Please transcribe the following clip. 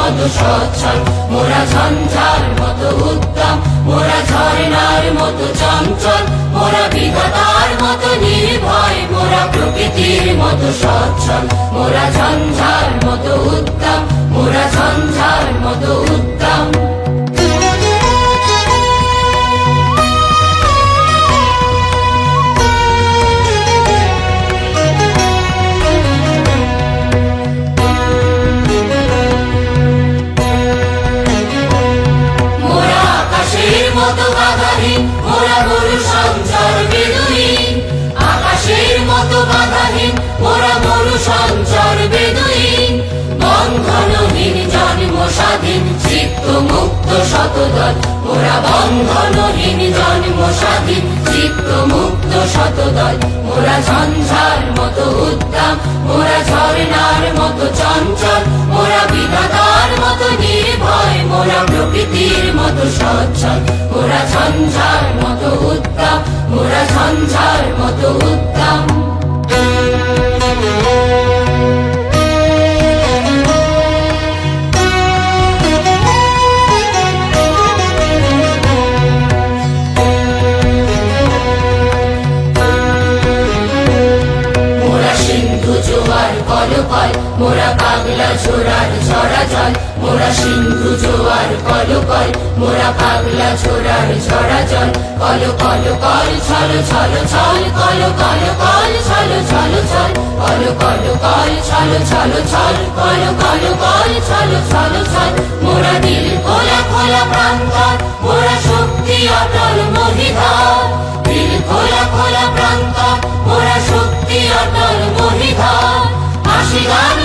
মতো সচ্ছল, মোরা ঝঞ্ঝার মতো উত্তম, মোরা ঝর্ণার মতো চঞ্চল, মোরা বিধাতার মতো নির্ভয়, মোরা প্রকৃতির মতো সচ্ছল, মোরা ঝঞ্ঝার মতো উত্তম, মোরা ঝঞ্ঝার মতো উত্তম। মোরা মরু সঞ্চার বেদুইন, আকাশের মতো বাধাহীন, মোরা মরু সঞ্চার বেদুইন, বন্ধনহীন জন্ম স্বাধীন, চিত্ত মুক্ত শতদল, মোরা বন্ধনহীন জন্ম স্বাধীন, চিত্ত মুক্ত শতদল, মোরা ঝঞ্ঝার মতো উত্তম, মোরা ঝর্ণার মতো চঞ্চল, মোরা বিধাতার মতো নির্ভয়, মোরা প্রকৃতির মতো সচ্ছল, মোরা ঝঞ্ঝার মতো উত্তম, মোরা ঝঞ্ঝার মতো উত্তম। জোয়ার কলকল, মোরা পাগলা ছোড়ার ঝরা জল, মোরা সিন্ধু জোয়ার কলকল, মোরা পাগলা ছোড়ার ঝরা জল, কল কল কল ছল ছল ছল, কল কল কল ছল ছল ছল, কল কল কল ছল ছল ছল, কল কল কল ছল ছল ছল, মোরা দিল খোলা খোলা প্রান্তর, মোরা শক্তি অটল মহিধর, দিল খোলা খোলা প্রান্তর, মোরা শক্তি অটল মহিধর, আশি গান